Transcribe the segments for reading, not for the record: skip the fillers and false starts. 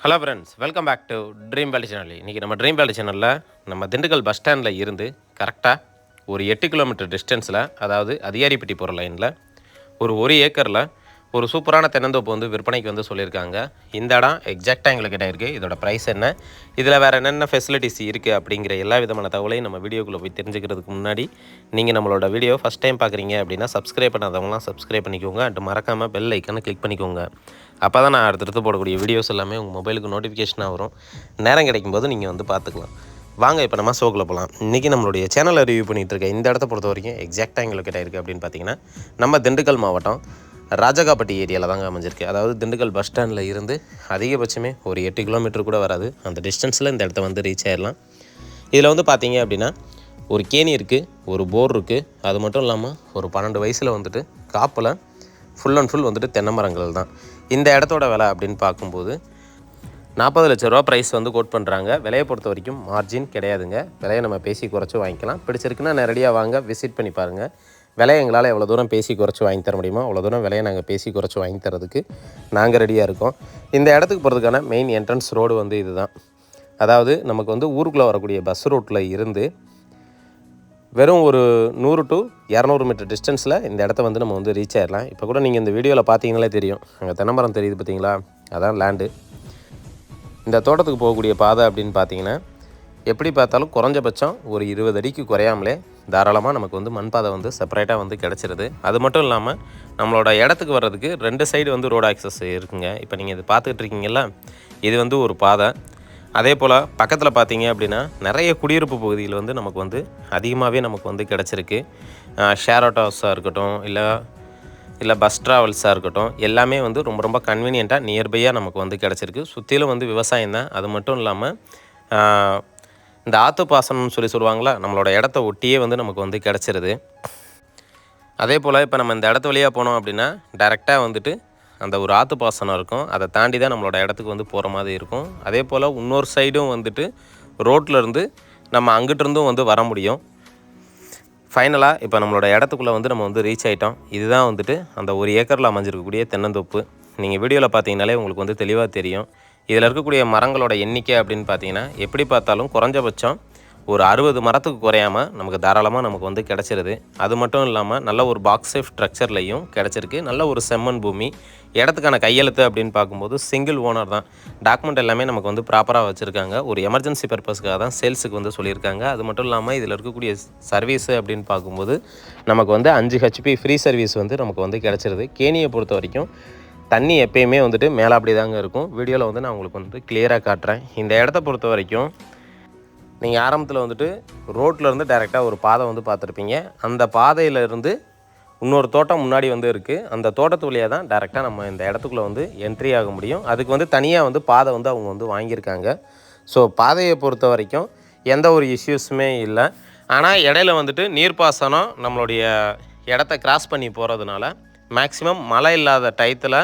Hello friends, welcome back to dream valley channel. இன்றைக்கி நம்ம dream வேலி சேனலில் நம்ம திண்டுக்கல் பஸ் ஸ்டாண்டில் இருந்து கரெக்டாக ஒரு 8 கிலோமீட்டர் டிஸ்டன்ஸில், அதாவது அதிகாரிப்பட்டி போகிற லைனில் ஒரு ஏக்கரில் ஒரு சூப்பரான தென்னந்தோப்பு வந்து விற்பனைக்கு வந்து சொல்லியிருக்காங்க. இந்த இடம் எக்ஸாக்டாக எங்களுக்கு கிட்ட இருக்குது. இதோட ப்ரைஸ் என்ன, இதில் வேறு என்னென்ன ஃபெசிலிட்டிஸ் இருக்குது அப்படிங்கிற எல்லா விதமான தகவலையும் நம்ம வீடியோக்குள்ளே போய் தெரிஞ்சுக்கிறதுக்கு முன்னாடி, நீங்கள் நம்மளோட வீடியோ ஃபஸ்ட் டைம் பார்க்குறீங்க அப்படின்னா சப்ஸ்கிரைப் பண்ணாதவங்களாம் சப்ஸ்கிரைப் பண்ணிக்கோங்க. அண்ட் மறக்காமல் பெல் ஐக்கானை கிளிக் பண்ணிக்கோங்க. அப்போ தான் நான் அடுத்தடுத்து போடக்கூடிய வீடியோஸ் எல்லாமே உங்கள் மொபைலுக்கு நோட்டிஃபிகேஷனாக வரும். நேரம் கிடைக்கும்போது நீங்கள் வந்து பார்த்துக்கலாம். வாங்க இப்போ நம்ம ஷோக்குள்ளே போகலாம். இன்றைக்கி நம்மளுடைய சேனலில் ரிவ்யூ பண்ணிகிட்டு இருக்க இந்த இடத்த பொறுத்த வரைக்கும் எக்ஸாக்டாக எங்களுக்கு கிட்ட இருக்குது அப்படின்னு பார்த்தீங்கன்னா, நம்ம திண்டுக்கல் மாவட்டம் ராஜகாப்பட்டி ஏரியாவில் தாங்க அமைஞ்சிருக்கு. அதாவது திண்டுக்கல் பஸ் ஸ்டாண்டில் இருந்து அதிகபட்சமே ஒரு 8 கிலோமீட்டர் கூட வராது. அந்த டிஸ்டன்ஸில் இந்த இடத்த வந்து ரீச் ஆகிடலாம். இதில் வந்து பார்த்தீங்க அப்படின்னா ஒரு கேணி இருக்குது, ஒரு போர் இருக்குது. அது மட்டும் இல்லாமல் ஒரு 12 வயசில் வந்துட்டு காப்பில் ஃபுல் அண்ட் ஃபுல் வந்துட்டு தென்னை மரங்கள் தான். இந்த இடத்தோட விலை அப்படின்னு பார்க்கும்போது 40 லட்ச ரூபா ப்ரைஸ் வந்து கோட் பண்ணுறாங்க. விலையை பொறுத்த வரைக்கும் மார்ஜின் கிடையாதுங்க. விலையை நம்ம பேசி குறைச்சி வாங்கிக்கலாம். பிடிச்சிருக்குன்னா நேரடியாக வாங்க, விசிட் பண்ணி பாருங்கள். விலையை எங்களால் எவ்வளோ தூரம் பேசி குறைச்சி வாங்கி தர முடியுமோ அவ்வளோ தூரம் விலையை நாங்கள் பேசி குறைச்சி வாங்கி தரதுக்கு நாங்கள் ரெடியாக இருக்கோம். இந்த இடத்துக்கு போகிறதுக்கான மெயின் என்ட்ரன்ஸ் ரோடு வந்து இதுதான். அதாவது நமக்கு வந்து ஊருக்குள்ளே வரக்கூடிய பஸ் ரோட்டில் இருந்து வெறும் ஒரு 100 to 200 மீட்டர் டிஸ்டன்ஸில் இந்த இடத்த வந்து நம்ம வந்து ரீச் ஆகிடலாம். இப்போ கூட நீங்கள் இந்த வீடியோவில் பார்த்தீங்கனாலே தெரியும், அங்கே தென்னமரம் தெரியுது பார்த்தீங்களா, அதான் லேண்டு. இந்த தோட்டத்துக்கு போகக்கூடிய பாதை அப்படின்னு பார்த்தீங்கன்னா எப்படி பார்த்தாலும் குறைஞ்சபட்சம் ஒரு 20 அடிக்கு குறையாமலே தாராளமாக நமக்கு வந்து மண் பாதை வந்து செப்பரேட்டாக வந்து கிடச்சிருது. அது மட்டும் இல்லாமல் நம்மளோட இடத்துக்கு வர்றதுக்கு 2 சைடு வந்து ரோடு ஆக்சஸ் இருக்குங்க. இப்போ நீங்கள் இது பார்த்துக்கிட்டு இருக்கீங்களா, இது வந்து ஒரு பாதை. அதே போல் பக்கத்தில் பார்த்தீங்க அப்படின்னா நிறைய குடியிருப்பு பகுதியில் வந்து நமக்கு வந்து அதிகமாகவே நமக்கு வந்து கிடச்சிருக்கு. ஷேர் ஆட்டோஸாக இருக்கட்டும், இல்லை பஸ் ட்ராவல்ஸாக இருக்கட்டும், எல்லாமே வந்து ரொம்ப ரொம்ப கன்வீனியண்ட்டாக நியர்பையாக நமக்கு வந்து கிடச்சிருக்கு. சுற்றிலும் வந்து விவசாயம் தான். அது மட்டும் இல்லாமல் இந்த ஆற்று பாசனம்னு சொல்லுவாங்களா, நம்மளோட இடத்த ஒட்டியே வந்து நமக்கு வந்து கிடச்சிருது. அதே போல் இப்போ நம்ம இந்த இடத்து வழியாக போனோம் அப்படின்னா டைரெக்டாக வந்துட்டு அந்த ஒரு ஆற்று பாசனம் இருக்கும். அதை தாண்டி தான் நம்மளோட இடத்துக்கு வந்து போகிற மாதிரி இருக்கும். அதே போல் இன்னொரு சைடும் வந்துட்டு ரோட்லேருந்து நம்ம அங்கிட்டிருந்தும் வந்து வர முடியும். ஃபைனலாக இப்போ நம்மளோட இடத்துக்குள்ளே வந்து நம்ம வந்து ரீச் ஆகிட்டோம். இதுதான் வந்துட்டு அந்த ஒரு ஏக்கரில் அமைஞ்சிருக்கக்கூடிய தென்னந்தோப்பு. நீங்கள் வீடியோவில் பார்த்தீங்கனாலே உங்களுக்கு வந்து தெளிவாக தெரியும். இதில் இருக்கக்கூடிய மரங்களோட எண்ணிக்கை அப்படின்னு பார்த்தீங்கன்னா எப்படி பார்த்தாலும் குறைஞ்சபட்சம் ஒரு 60 மரத்துக்கு குறையாமல் நமக்கு தாராளமாக நமக்கு வந்து கிடச்சிருது. அது மட்டும் இல்லாமல் நல்ல ஒரு பாக்ஸ் சேஃப் ஸ்ட்ரக்சர்லையும் கிடச்சிருக்கு. நல்ல ஒரு செம்மண் பூமி. இடத்துக்கான கையெழுத்து அப்படின்னு பார்க்கும்போது சிங்கிள் ஓனர் தான். டாக்குமெண்ட் எல்லாமே நமக்கு வந்து ப்ராப்பராக வச்சுருக்காங்க. ஒரு எமர்ஜென்சி பர்பஸ்க்காக தான் சேல்ஸுக்கு வந்து சொல்லியிருக்காங்க. அது மட்டும் இல்லாமல் இதில் இருக்கக்கூடிய சர்வீஸு அப்படின்னு பார்க்கும்போது நமக்கு வந்து 5 HP ஃப்ரீ சர்வீஸ் வந்து நமக்கு வந்து கிடச்சிருது. கேணியை பொறுத்த வரைக்கும் தண்ணி எப்பயுமே வந்துட்டு மேலே தாங்க இருக்கும். வீடியோவில் வந்து நான் உங்களுக்கு வந்து கிளியராக காட்டுறேன். இந்த இடத்த பொறுத்த வரைக்கும் நீங்கள் ஆரம்பத்தில் வந்துட்டு ரோட்லேருந்து டைரெக்டாக ஒரு பாதை வந்து பார்த்துருப்பீங்க. அந்த பாதையிலேருந்து இன்னொரு தோட்டம் முன்னாடி வந்து இருக்குது. அந்த தோட்டத்து வழியாக தான் டைரெக்டாக நம்ம இந்த இடத்துக்குள்ளே வந்து என்ட்ரி ஆக முடியும். அதுக்கு வந்து தனியாக வந்து பாதை வந்து அவங்க வந்து வாங்கியிருக்காங்க. ஸோ பாதையை பொறுத்த வரைக்கும் எந்த ஒரு இஷ்யூஸுமே இல்லை. ஆனால் இடையில வந்துட்டு நீர்ப்பாசனம் நம்மளுடைய இடத்த கிராஸ் பண்ணி போகிறதுனால மேக்ஸிமம் மழை இல்லாத டயத்தில்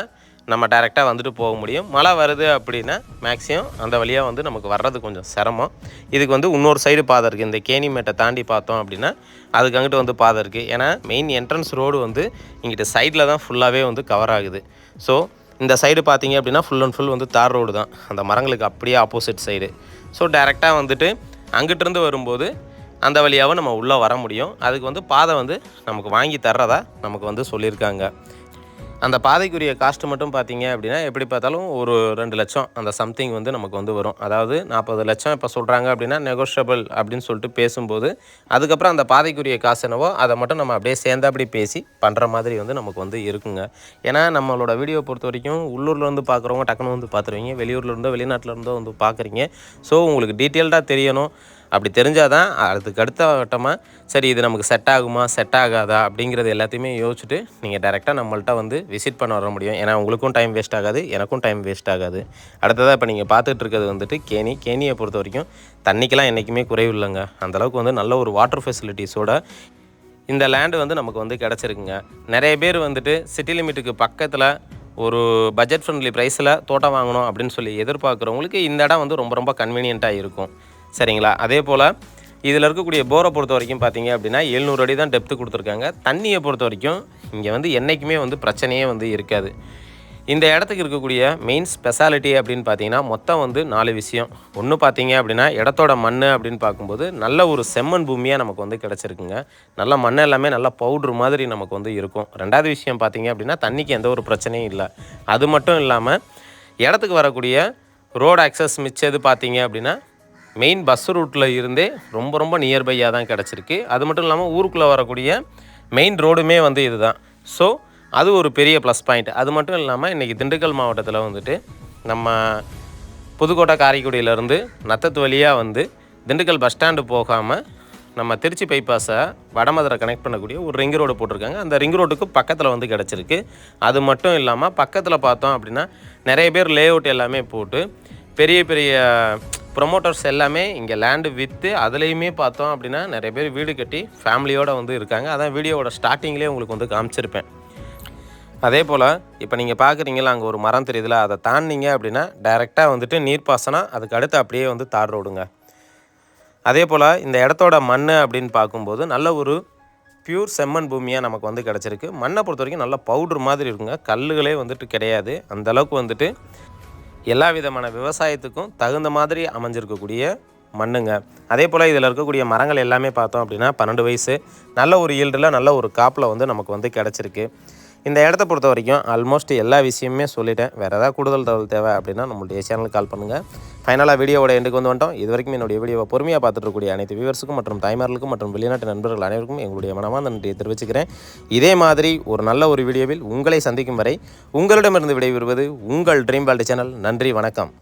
நம்ம டைரெக்டாக வந்துட்டு போக முடியும். மழை வருது அப்படின்னா மேக்ஸிமம் அந்த வழியாக வந்து நமக்கு வர்றது கொஞ்சம் சிரமம். இதுக்கு வந்து இன்னொரு சைடு பாதை இருக்குது. இந்த கேணிமேட்டை தாண்டி பார்த்தோம் அப்படின்னா அதுக்கு அங்கிட்டு வந்து பாதை இருக்குது. ஏன்னா மெயின் என்ட்ரன்ஸ் ரோடு வந்து இங்கிட்ட சைடில் தான் ஃபுல்லாகவே வந்து கவர் ஆகுது. ஸோ இந்த சைடு பார்த்தீங்க அப்படின்னா ஃபுல் அண்ட் ஃபுல் வந்து தார் ரோடு தான். அந்த மரங்களுக்கு அப்படியே ஆப்போசிட் சைடு. ஸோ டைரெக்டாக வந்துட்டு அங்கிட்டிருந்து வரும்போது அந்த வழியாகவும் நம்ம உள்ளே வர முடியும். அதுக்கு வந்து பாதை வந்து நமக்கு வாங்கி தர்றதா நமக்கு வந்து சொல்லியிருக்காங்க. அந்த பாதைக்குரிய காஸ்ட்டு மட்டும் பார்த்தீங்க அப்படின்னா எப்படி பார்த்தாலும் ஒரு 2 லட்சம் அந்த சம்திங் வந்து நமக்கு வந்து வரும். அதாவது 40 லட்சம் இப்போ சொல்கிறாங்க அப்படின்னா நெகோஷியபிள் அப்படின்னு சொல்லிட்டு பேசும்போது அதுக்கப்புறம் அந்த பாதைக்குரிய காசு என்னவோ அதை மட்டும் நம்ம அப்படியே சேர்ந்தாப்படி பேசி பண்ணுற மாதிரி வந்து நமக்கு வந்து இருக்குங்க. ஏன்னா நம்மளோட வீடியோ பொறுத்த வரைக்கும் உள்ளூர்லேருந்து பார்க்குறவங்க டக்குன்னு வந்து பார்த்துருவீங்க, வெளியூர்லேருந்தோ வெளிநாட்டிலேருந்தோ வந்து பார்க்குறீங்க. ஸோ உங்களுக்கு டீட்டெயில்டாக தெரியணும். அப்படி தெரிஞ்சால் தான் அதுக்கு அடுத்த வட்டமாக சரி இது நமக்கு செட் ஆகுமா செட் ஆகாதா அப்படிங்கிறது எல்லாத்தையுமே யோசிச்சுட்டு நீங்கள் டைரெக்டாக நம்மள்ட்ட வந்து விசிட் பண்ண வர முடியும். ஏன்னா உங்களுக்கும் டைம் வேஸ்ட் ஆகாது, எனக்கும் டைம் வேஸ்ட் ஆகாது. அடுத்ததாக இப்போ நீங்கள் பார்த்துட்டு இருக்கிறது வந்துட்டு கேணியை பொறுத்த வரைக்கும் தண்ணிக்கெலாம் என்றைக்குமே குறைவு இல்லைங்க. அந்தளவுக்கு வந்து நல்ல ஒரு வாட்டர் ஃபெசிலிட்டிஸோட இந்த லேண்டு வந்து நமக்கு வந்து கிடச்சிருக்குங்க. நிறைய பேர் வந்துட்டு சிட்டி லிமிட்டுக்கு பக்கத்தில் ஒரு பட்ஜெட் ஃப்ரெண்ட்லி ப்ரைஸில் தோட்டம் வாங்கணும் அப்படின்னு சொல்லி எதிர்பார்க்குறவங்களுக்கு இந்த இடம் வந்து ரொம்ப ரொம்ப கன்வீனியண்ட்டாக இருக்கும். சரிங்களா? அதே போல் இதில் இருக்கக்கூடிய போரை பொறுத்த வரைக்கும் பார்த்தீங்க அப்படின்னா 700 அடி தான் டெப்த்து கொடுத்துருக்காங்க. தண்ணியை பொறுத்த வரைக்கும் இங்கே வந்து என்றைக்குமே வந்து பிரச்சனையே வந்து இருக்காது. இந்த இடத்துக்கு இருக்கக்கூடிய மெயின் ஸ்பெஷாலிட்டி அப்படின்னு பார்த்தீங்கன்னா மொத்தம் வந்து 4 விஷயம். ஒன்று பார்த்தீங்க அப்படின்னா இடத்தோட மண் அப்படின்னு பார்க்கும்போது நல்ல ஒரு செம்மண் பூமியாக நமக்கு வந்து கிடச்சிருக்குங்க. நல்ல மண் எல்லாமே நல்லா பவுட்ரு மாதிரி நமக்கு வந்து இருக்கும். ரெண்டாவது விஷயம் பார்த்தீங்க அப்படின்னா தண்ணிக்கு எந்த ஒரு பிரச்சனையும் இல்லை. அது மட்டும் இல்லாமல் இடத்துக்கு வரக்கூடிய ரோடு ஆக்சஸ் மிச்சது பார்த்தீங்க அப்படின்னா மெயின் பஸ் ரூட்டில் இருந்தே ரொம்ப ரொம்ப நியர்பையாக தான் கிடச்சிருக்கு. அது மட்டும் இல்லாமல் ஊருக்குள்ளே வரக்கூடிய மெயின் ரோடுமே வந்து இதுதான். ஸோ அது ஒரு பெரிய ப்ளஸ் பாயிண்ட். அது மட்டும் இல்லாமல் இன்றைக்கி திண்டுக்கல் மாவட்டத்தில் வந்துட்டு நம்ம புதுக்கோட்டை காரைக்குடியிலேருந்து நத்தத்து வழியாக வந்து திண்டுக்கல் பஸ் ஸ்டாண்டு போகாமல் நம்ம திருச்சி பைபாஸை வடமதுரை கனெக்ட் பண்ணக்கூடிய ஒரு ரிங் ரோடு போட்டிருக்காங்க. அந்த ரிங் ரோட்டுக்கு பக்கத்தில் வந்து கிடச்சிருக்கு. அது மட்டும் இல்லாமல் பக்கத்தில் பார்த்தோம் அப்படின்னா நிறைய பேர் லே அவுட் எல்லாமே போட்டு பெரிய பெரிய ப்ரொமோட்டர்ஸ் எல்லாமே இங்கே லேண்டு விற்று அதுலேயுமே பார்த்தோம் அப்படின்னா நிறைய பேர் வீடு கட்டி ஃபேமிலியோடு வந்து இருக்காங்க. அதான் வீடியோவோட ஸ்டார்டிங்லேயே உங்களுக்கு வந்து காமிச்சிருப்பேன். அதே போல் இப்போ நீங்கள் பார்க்குறீங்களா அங்கே ஒரு மரம் தெரியுதுல, அதை தாண்டிங்க அப்படின்னா டைரெக்டாக வந்துட்டு நீர்ப்பாசனம், அதுக்கு அடுத்து அப்படியே வந்து தார் ரோடுங்க. அதே போல் இந்த இடத்தோட மண் அப்படின்னு பார்க்கும்போது நல்ல ஒரு பியூர் செம்மண் பூமியாக நமக்கு வந்து கிடச்சிருக்கு. மண்ணை பொறுத்த வரைக்கும் நல்ல பவுட்ரு மாதிரி இருக்குங்க. கல்லுகளே வந்துட்டு கிடையாது. அந்தளவுக்கு வந்துட்டு எல்லா விதமான விவசாயத்துக்கும் தகுந்த மாதிரி அமைஞ்சிருக்கக்கூடிய மண்ணுங்க. அதே போல் இதில் இருக்கக்கூடிய மரங்கள் எல்லாமே பார்த்தோம் அப்படின்னா 12 வயசு நல்ல ஒரு ஈல்டில் நல்ல ஒரு காப்பில் வந்து நமக்கு வந்து கிடச்சிருக்கு. இந்த இடத்த பொறுத்த வரைக்கும் ஆல்மோஸ்ட் எல்லா விஷயமே சொல்லிட்டேன். வேறு ஏதாவது கூடுதல் தகவல் தேவை அப்படின்னா நம்மளுடைய சேனலுக்கு கால் பண்ணுங்கள். ஃபைனலாக வீடியோவோட எண்டுக்கு வந்து வந்துட்டோம். இது வரைக்கும் என்னுடைய வீடியோவை பொறுமையாக பார்த்துட்டு இருக்கக்கூடிய அனைத்து வியூவர்ஸுக்கும் மற்றும் தாய்மார்களுக்கும் மற்றும் வெளிநாட்டு நண்பர்கள் அனைவருக்கும் எங்களுடைய மனமார்ந்த நன்றியை தெரிவிச்சுக்கிறேன். இதே மாதிரி ஒரு நல்ல ஒரு வீடியோவில் உங்களை சந்திக்கும் வரை உங்களிடமிருந்து விடைபெறுவது உங்கள் ட்ரீம் வேர்ல்டு சேனல். நன்றி, வணக்கம்.